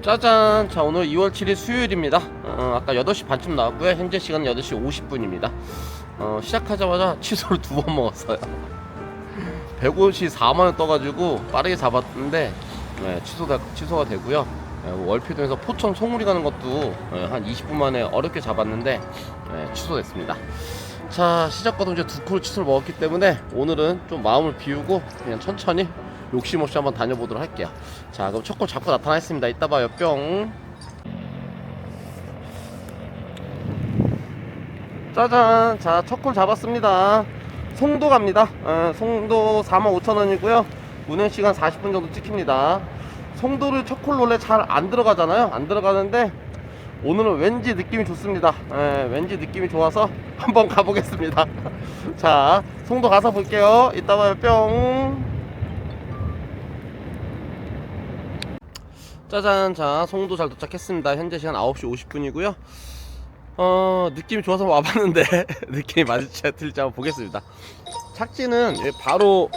짜잔. 자, 오늘 2월 7일 수요일입니다. 아까 8시 반쯤 나왔고요. 현재 시간은 8시 50분입니다. 시작하자마자 취소를 2번 먹었어요. 150이 4만원 떠가지고 빠르게 잡았는데 취소가 되고요. 월피동에서 포천 송우리 가는 것도 한 20분 만에 어렵게 잡았는데 취소됐습니다. 자, 시작과도 이제 2콜 취소를 먹었기 때문에 오늘은 좀 마음을 비우고 그냥 천천히 욕심 없이 한번 다녀보도록 할게요. 자, 그럼 첫 콜 잡고 나타나겠습니다. 이따 봐요. 뿅. 짜잔. 자, 첫 콜 잡았습니다. 송도 갑니다. 송도 45,000원이고요 운행시간 40분 정도 찍힙니다. 송도를 첫 콜 원래 잘 안 들어가잖아요. 안 들어가는데 오늘은 왠지 느낌이 좋습니다. 왠지 느낌이 좋아서 한번 가보겠습니다. 자, 송도 가서 볼게요. 이따 봐요. 뿅. 짜잔. 자, 송도 잘 도착했습니다. 현재 시간 9시 50분이고요 느낌이 좋아서 와봤는데 느낌이 맞을지 틀릴지 한번 보겠습니다. 착지는 바로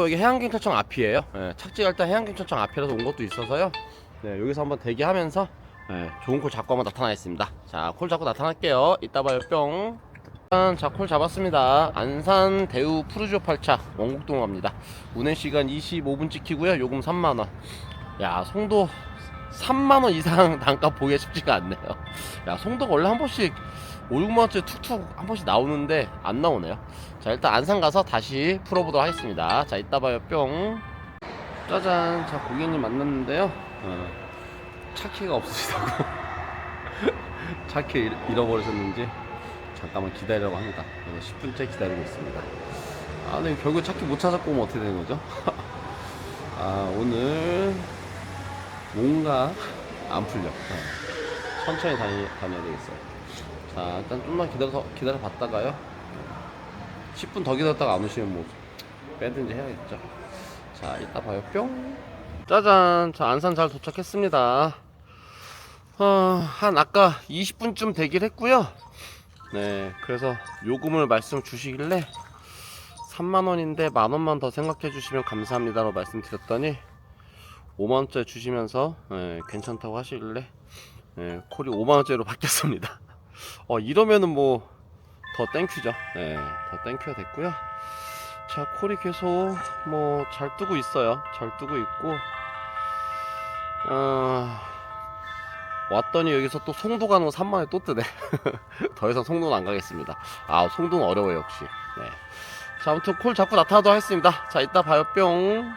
여기 해양경찰청 앞이에요. 착지가 일단 해양경찰청 앞이라서 온 것도 있어서요. 여기서 한번 대기하면서 좋은 콜 잡고 한번 나타나겠습니다. 자, 콜 잡고 나타날게요. 이따 봐요. 뿅. 자, 콜 잡았습니다. 안산 대우 푸르지오 8차 원곡동 갑니다. 운행시간 25분 찍히고요 요금 3만원. 야, 송도 3만원 이상 단가 보기가 쉽지가 않네요. 야, 송도가 원래 한 번씩 5, 6만원짜리 툭툭 한 번씩 나오는데 안 나오네요. 자, 일단 안산 가서 다시 풀어보도록 하겠습니다. 자, 이따 봐요. 뿅. 짜잔. 자, 고객님 만났는데요 차키가 없으시다고 차키 잃어버리셨는지 잠깐만 기다리라고 합니다. 10분째 기다리고 있습니다. 네, 결국 차키 못 찾았고 오면 어떻게 되는 거죠? 오늘 뭔가 안 풀려. 천천히 다녀야 되겠어요. 자, 일단 좀만 기다려 봤다가요 10분 더 기다렸다가 안 오시면 뭐 빼든지 해야겠죠. 자, 이따 봐요. 뿅. 짜잔. 자, 안산 잘 도착했습니다. 한 아까 20분쯤 대기를 했고요 그래서 요금을 말씀 주시길래 3만원인데 만원만 더 생각해 주시면 감사합니다라고 말씀드렸더니 5만원짜리 주시면서 괜찮다고 하시길래 콜이 5만원짜리로 바뀌었습니다. 이러면은 뭐 더 땡큐죠. 더 땡큐가 됐고요. 자, 콜이 계속 뭐 잘 뜨고 있어요. 잘 뜨고 있고 왔더니 여기서 또 송도 가는 거 3만원에 또 뜨네. 더 이상 송도는 안 가겠습니다. 송도는 어려워요 역시. 자, 아무튼 콜 잡고 나타나도록 하겠습니다. 자, 이따 봐요. 뿅.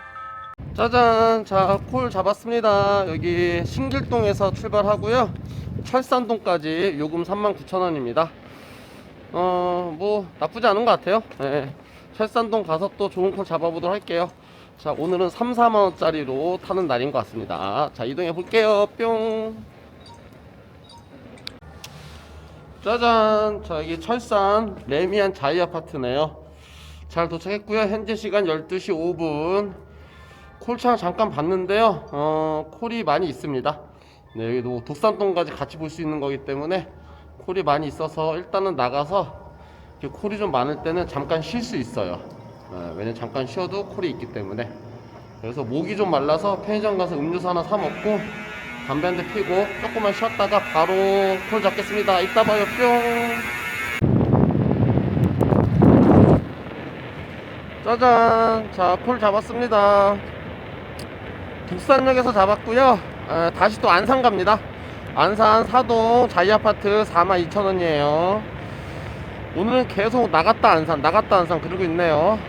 짜잔. 자, 콜 잡았습니다. 여기 신길동에서 출발하고요 철산동까지 요금 39,000원입니다. 뭐 나쁘지 않은 것 같아요. 철산동 가서 또 좋은 콜 잡아보도록 할게요. 자, 오늘은 3, 4만원짜리로 타는 날인 것 같습니다. 자, 이동해 볼게요. 뿅. 짜잔. 자, 여기 철산 레미안 자이 아파트네요. 잘 도착했고요 현재 시간 12시 5분 콜창 잠깐 봤는데요 콜이 많이 있습니다. 여기 독산동까지 같이 볼 수 있는 거기 때문에 콜이 많이 있어서 일단은 나가서 콜이 좀 많을 때는 잠깐 쉴 수 있어요. 왜냐면 잠깐 쉬어도 콜이 있기 때문에. 그래서 목이 좀 말라서 편의점 가서 음료수 하나 사 먹고 담배 한 대 피고 조금만 쉬었다가 바로 콜 잡겠습니다. 이따 봐요. 뿅. 짜잔. 자, 콜 잡았습니다. 독산역에서 잡았고요 다시 또 안산 갑니다. 안산 사동 자이아파트 42,000원이에요 오늘은 계속 나갔다 안산 그러고 있네요.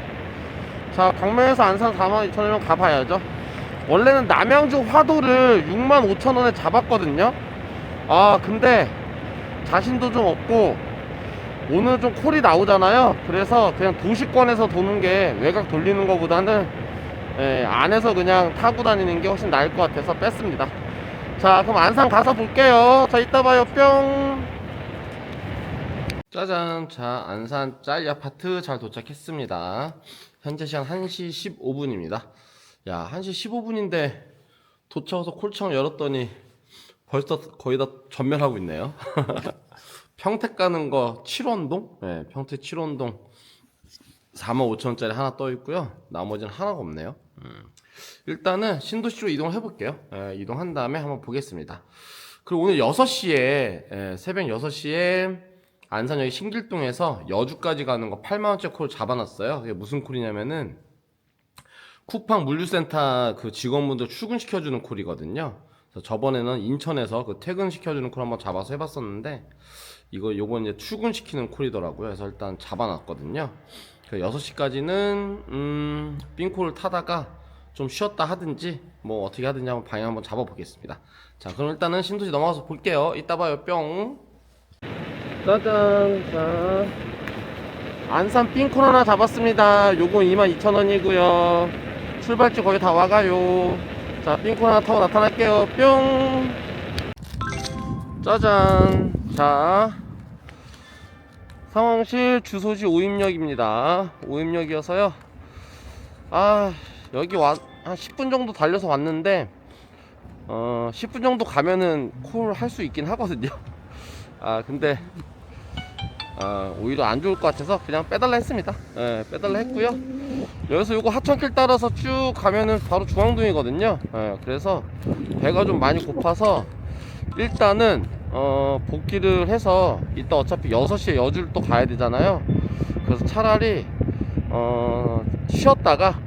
자, 광명에서 안산 42,000원이면 가봐야죠. 원래는 남양주 화도를 65,000원에 잡았거든요. 근데 자신도 좀 없고 오늘 좀 콜이 나오잖아요. 그래서 그냥 도시권에서 도는 게 외곽 돌리는 것보다는 안에서 그냥 타고 다니는 게 훨씬 나을 것 같아서 뺐습니다. 자, 그럼 안산 가서 볼게요. 자, 이따 봐요. 뿅. 짜잔. 자, 안산 짜이 아파트 잘 도착했습니다. 현재 시간 1시 15분입니다 야, 1시 15분인데 도착해서 콜창 열었더니 벌써 거의 다 전멸하고 있네요. 평택 가는 거 7원동? 평택 7원동 45,000원짜리 하나 떠 있고요 나머지는 하나가 없네요. 일단은 신도시로 이동을 해볼게요. 이동한 다음에 한번 보겠습니다. 그리고 오늘 6시에 새벽 6시에 안산역이 신길동에서 여주까지 가는 거 8만원짜리 콜을 잡아놨어요. 그게 무슨 콜이냐면은 쿠팡 물류센터 그 직원분들 출근시켜주는 콜이거든요. 그래서 저번에는 인천에서 그 퇴근시켜주는 콜 한번 잡아서 해봤었는데 요건 이제 출근시키는 콜이더라고요. 그래서 일단 잡아놨거든요. 6시까지는 삥콜을 타다가 좀 쉬었다 하든지 뭐 어떻게 하든지 한번 방향 한번 잡아보겠습니다. 자, 그럼 일단은 신도시 넘어가서 볼게요. 이따 봐요. 뿅. 짜잔. 자, 안산 삥콜 하나 잡았습니다. 요거 22,000원이고요 출발지 거의 다 와가요. 자, 삥콜 하나 타고 나타날게요. 뿅. 짜잔. 자, 상황실 주소지 오임역입니다. 오임역이어서요. 여기 한 10분 정도 달려서 왔는데 10분 정도 가면은 콜 할 수 있긴 하거든요. 근데 오히려 안 좋을 것 같아서 그냥 빼달라 했습니다. 빼달라 했고요. 여기서 요거 하천길 따라서 쭉 가면은 바로 중앙동이거든요. 그래서 배가 좀 많이 고파서 일단은 복귀를 해서 이따 어차피 6시에 여주를 또 가야 되잖아요. 그래서 차라리 쉬었다가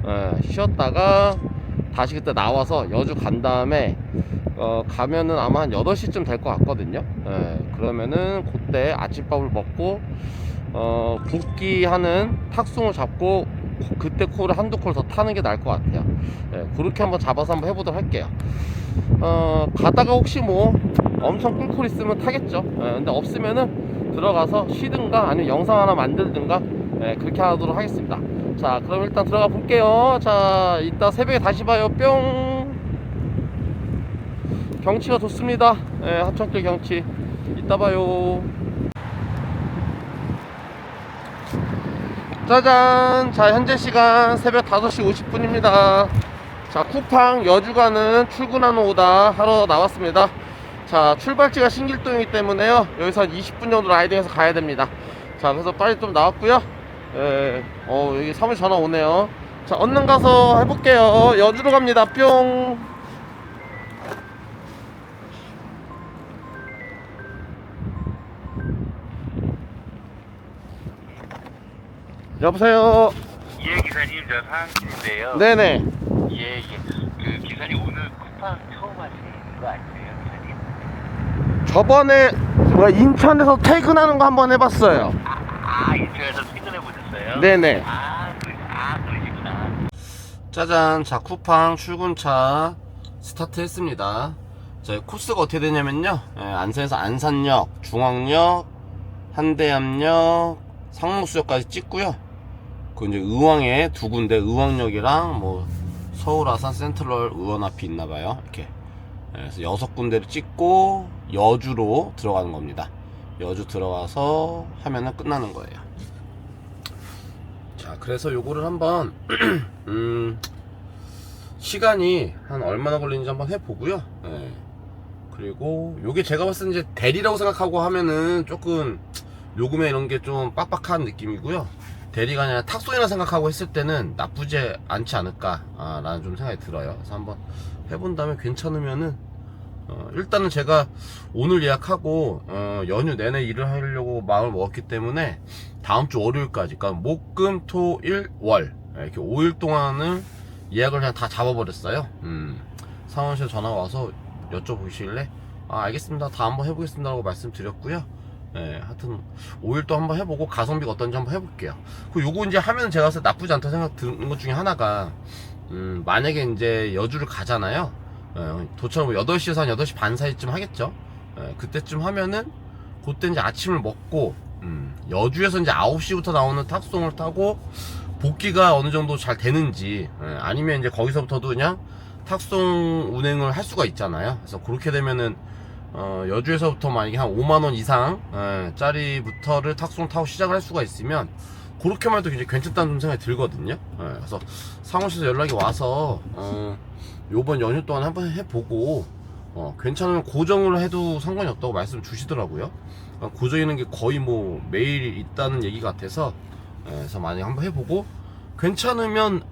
다시 그때 나와서 여주 간 다음에 가면은 아마 한 8시쯤 될 것 같거든요. 그러면은 그때 아침밥을 먹고 복귀하는 탁송을 잡고 그때 콜을 한두 콜 더 타는 게 나을 것 같아요. 그렇게 한번 잡아서 한번 해보도록 할게요. 가다가 혹시 뭐 엄청 꿀콜 있으면 타겠죠. 근데 없으면은 들어가서 쉬든가 아니면 영상 하나 만들든가 그렇게 하도록 하겠습니다. 자, 그럼 일단 들어가 볼게요. 자, 이따 새벽에 다시 봐요. 뿅. 경치가 좋습니다. 하천길 경치. 이따 봐요. 짜잔. 자, 현재 시간 새벽 5시 50분입니다 자, 쿠팡 여주 가는 출근하는 오다 하러 나왔습니다. 자, 출발지가 신길동이기 때문에요, 여기서 한 20분 정도 라이딩해서 가야 됩니다. 자, 그래서 빨리 좀 나왔고요. 여기 사무실 전화 오네요. 자, 얼른 가서 해볼게요. 여주로 갑니다. 뿅. 여보세요. 예, 기사님, 저 상황실인데요. 네네. 예. 그 기사님 오늘 쿠팡 처음 하시는 거 아니세요, 기사님? 저번에 인천에서 퇴근하는 거 한번 해봤어요. 인천에서 퇴근해 보셨어요? 네네. 그러시구나. 짜잔. 자, 쿠팡 출근차 스타트 했습니다. 저희 코스가 어떻게 되냐면요, 안산에서 안산역, 중앙역, 한대암역, 상록수역까지 찍고요. 그 이제 의왕에 두 군데, 의왕역이랑 뭐 서울 아산 센트럴 의원 앞이 있나봐요. 이렇게. 그래서 6군데를 찍고 여주로 들어가는 겁니다. 여주 들어가서 하면은 끝나는 거예요. 자, 그래서 요거를 한번 시간이 한 얼마나 걸리는지 한번 해보고요. 그리고 요게 제가 봤을 때 이제 대리라고 생각하고 하면은 조금 요금에 이런 게 좀 빡빡한 느낌이고요. 대리가 아니라 탁송이라 생각하고 했을 때는 나쁘지 않지 않을까 라는 좀 생각이 들어요. 그래서 한번 해본 다음에 괜찮으면은 일단은 제가 오늘 예약하고 연휴 내내 일을 하려고 마음을 먹었기 때문에 다음 주 월요일까지, 그러니까 목, 금, 토, 일, 월 이렇게 5일 동안을 예약을 그냥 다 잡아버렸어요. 사원실 전화 와서 여쭤보시길래 알겠습니다, 다 한번 해보겠습니다 라고 말씀드렸고요. 하여튼 5일 또 한번 해보고 가성비가 어떤지 한번 해볼게요. 그리고 요거 이제 하면 제가 봤을 때 나쁘지 않다 생각 드는 것 중에 하나가, 만약에 이제 여주를 가잖아요. 도착을 8시에서 한 8시 반 사이쯤 하겠죠. 그때쯤 하면은 그때 이제 아침을 먹고 여주에서 이제 9시부터 나오는 탁송을 타고 복귀가 어느 정도 잘 되는지, 아니면 이제 거기서부터도 그냥 탁송 운행을 할 수가 있잖아요. 그래서 그렇게 되면은 여주에서부터 만약에 한 5만원 이상 짜리부터를 탁송 타고 시작을 할 수가 있으면 그렇게만 해도 굉장히 괜찮다는 생각이 들거든요. 그래서 상호실에서 연락이 와서 요번 연휴 동안 한번 해보고 괜찮으면 고정을 해도 상관이 없다고 말씀 주시더라고요. 고정이는 게 거의 뭐 매일 있다는 얘기 같아서, 그래서 만약에 한번 해보고 괜찮으면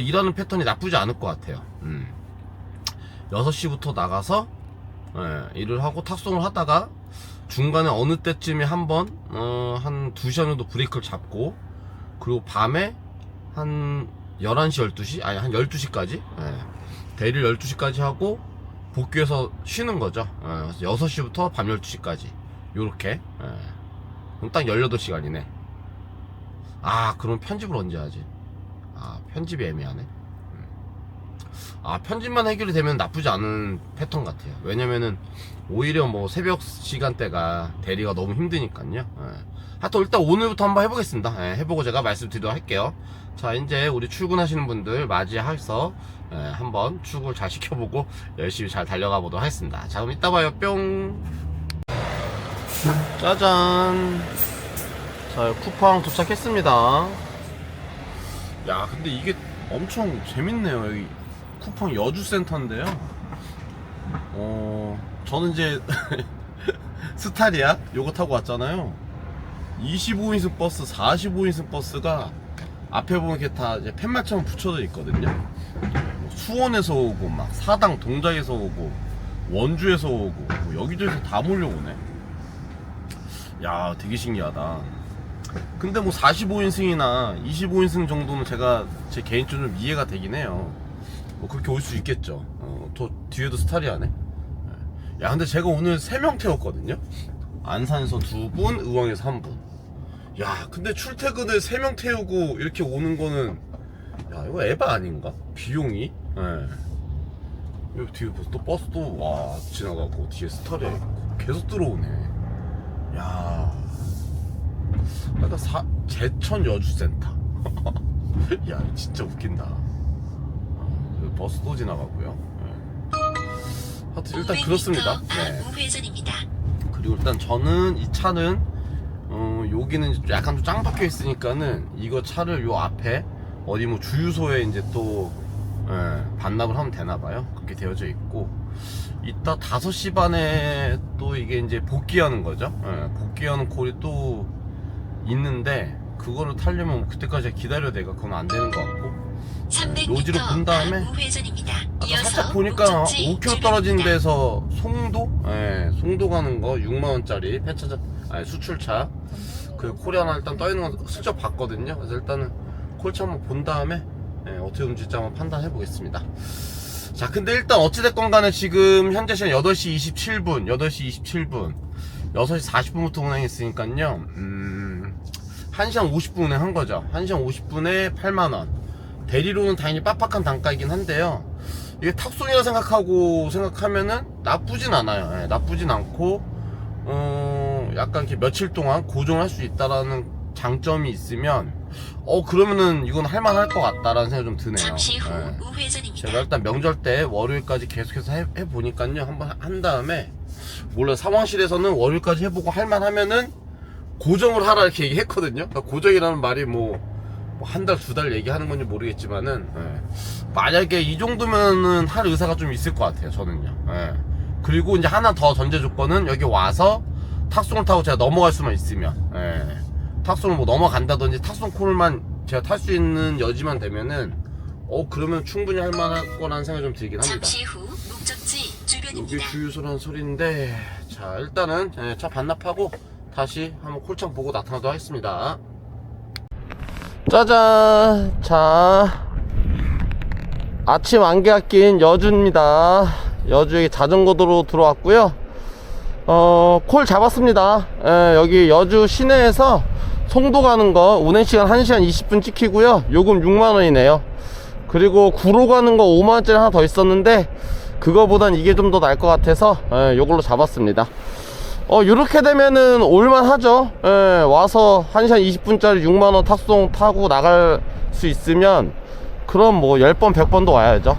일하는 패턴이 나쁘지 않을 것 같아요. 6시부터 나가서 일을 하고 탁송을 하다가 중간에 어느 때쯤에 한번 한 2시간 정도 브레이크를 잡고, 그리고 밤에 한 11시 12시 아니 한 12시까지 대리를 12시까지 하고 복귀해서 쉬는 거죠. 그래서 6시부터 밤 12시까지 요렇게. 그럼 딱 18시간이네 아, 그럼 편집을 언제 하지? 아, 편집이 애매하네. 아, 편집만 해결이 되면 나쁘지 않은 패턴 같아요. 왜냐면은 오히려 뭐 새벽 시간대가 대리가 너무 힘드니까요. 하여튼 일단 오늘부터 한번 해보겠습니다. 해보고 제가 말씀드리도록 할게요. 자, 이제 우리 출근하시는 분들 맞이해서 한번 출근을 잘 시켜보고 열심히 잘 달려가 보도록 하겠습니다. 자, 그럼 이따 봐요. 뿅. 짜잔. 자, 쿠팡 도착했습니다. 야, 근데 이게 엄청 재밌네요. 여기 쿠팡 여주센터인데요. 저는 이제 스타리아 요거 타고 왔잖아요. 25인승 버스, 45인승 버스가 앞에 보면 이렇게 다 이제 팻말처럼 붙여져 있거든요. 수원에서 오고, 막 사당 동작에서 오고, 원주에서 오고, 뭐 여기저기서 다 몰려오네. 야, 되게 신기하다. 근데 뭐 45인승이나 25인승 정도는 제가 제 개인적으로 좀 이해가 되긴 해요. 뭐 그렇게 올 수 있겠죠. 또 뒤에도 스타리아네. 야, 근데 제가 오늘 3명 태웠거든요. 안산에서 2분, 의왕에서 1분. 야, 근데 출퇴근을 3명 태우고 이렇게 오는 거는, 야, 이거 에바 아닌가? 비용이? 여기 뒤에 또 버스도 와 지나가고 뒤에 스타리아 있고 계속 들어오네. 야, 약간 제천 여주센터. 야, 진짜 웃긴다. 버스도 지나가고요. 하여튼 일단 그렇습니다. 우회전입니다. 그리고 일단 저는 이 차는 여기는 약간 좀 짱 박혀 있으니까는 이거 차를 요 앞에 어디 뭐 주유소에 이제 또 반납을 하면 되나봐요. 그렇게 되어져 있고, 이따 5시 반에 또 이게 이제 복귀하는 거죠. 복귀하는 콜이 또 있는데 그거를 타려면 그때까지 기다려야 돼가 그건 안 되는 것 같고, 노지로 본 다음에 아까 살짝 보니까 5km 떨어진 데서 송도? 송도 가는 거 6만원짜리 폐차자, 아니 수출차 그 콜이 하나 일단 떠있는 거 슬쩍 봤거든요. 그래서 일단은 콜차 한번 본 다음에 어떻게 움직일지 한번 판단해 보겠습니다. 자, 근데 일단 어찌됐건 간에 지금 현재 시간 8시 27분 6시 40분부터 운행했으니까요 1시간 50분 운행한 거죠. 1시간 50분에 8만원. 대리로는 당연히 빡빡한 단가이긴 한데요, 이게 탁송이라 생각하면은 나쁘진 않아요. 나쁘진 않고 약간 이렇게 며칠 동안 고정할 수 있다라는 장점이 있으면 그러면은 이건 할만할 것 같다라는 생각이 좀 드네요. 잠시 후 우회전입니다. 제가 일단 명절 때 월요일까지 계속해서 해보니까요, 한번 한 다음에 몰라 상황실에서는 월요일까지 해보고 할만하면은 고정을 하라 이렇게 얘기했거든요. 그러니까 고정이라는 말이 뭐 한 달, 2달 얘기하는 건지 모르겠지만은 만약에 이 정도면은 할 의사가 좀 있을 것 같아요, 저는요. 그리고 이제 하나 더 전제 조건은 여기 와서 탁송을 타고 제가 넘어갈 수만 있으면, 탁송을 뭐 넘어간다든지 탁송 콜만 제가 탈 수 있는 여지만 되면은 그러면 충분히 할 만할 거라는 생각이 좀 들긴 합니다. 잠시 후 목적지 주변입니다. 여기 주유소라는 소리인데, 자, 일단은 차 반납하고 다시 한번 콜창 보고 나타나도록 하겠습니다. 짜잔. 자, 아침 안개가 낀 여주입니다. 여주에 자전거 도로 들어왔고요. 콜 잡았습니다. 여기 여주 시내에서 송도 가는 거 운행시간 1시간 20분 찍히고요. 요금 6만원이네요. 그리고 구로 가는 거 5만원짜리 하나 더 있었는데 그거보단 이게 좀 더 나을 것 같아서 요걸로 잡았습니다. 요렇게 되면은 올만하죠. 와서 1시간 20분짜리 6만원 탁송 타고 나갈 수 있으면 그럼 뭐 10번 100번도 와야죠.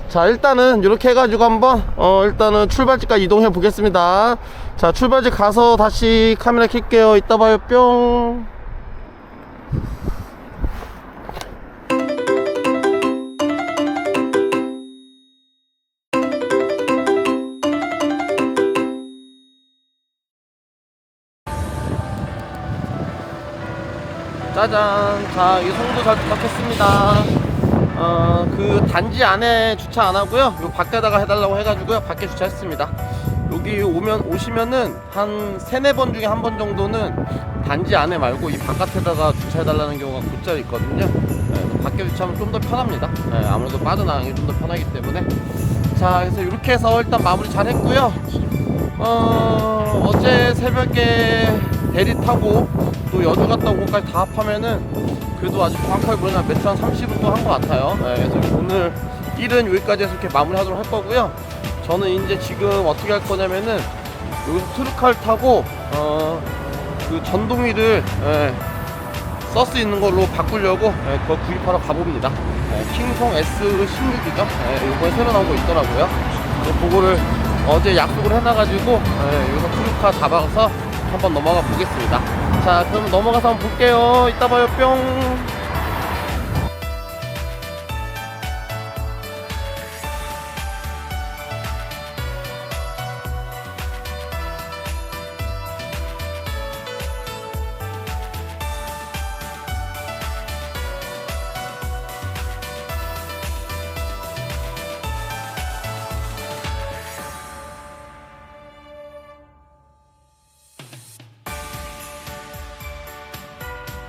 자, 일단은 이렇게 해가지고 한번 일단은 출발지까지 이동해 보겠습니다. 자, 출발지 가서 다시 카메라 켤게요. 이따 봐요. 뿅. 짜잔. 자, 이 송도 잘 도착했습니다. 그 단지 안에 주차 안 하고요. 요 밖에다가 해달라고 해가지고요. 밖에 주차했습니다. 여기 오시면은 한 3-4번 중에 한 번 정도는 단지 안에 말고 이 바깥에다가 주차해달라는 경우가 곧잘 있거든요. 네, 밖에 주차하면 좀 더 편합니다. 네, 아무래도 빠져나가는 게 좀 더 편하기 때문에. 자, 그래서 이렇게 해서 일단 마무리 잘 했고요. 어제 새벽에 대리 타고 또 여주 갔다 온 것까지 다 합하면은 그래도 아주 정확하게 보면 매출 한 30분 또 한 것 같아요. 네, 그래서 오늘 일은 여기까지 해서 이렇게 마무리 하도록 할 거고요. 저는 이제 지금 어떻게 할 거냐면은 여기서 트루카를 타고 그 전동위를 서스 있는 걸로 바꾸려고 그거 구입하러 가봅니다. 킹송 S16이죠. 이번에 새로 나온 거 있더라고요. 그거를 어제 약속을 해놔가지고 여기서 트루카 잡아서 한번 넘어가 보겠습니다. 자, 그럼 넘어가서 한번 볼게요. 이따 봐요. 뿅.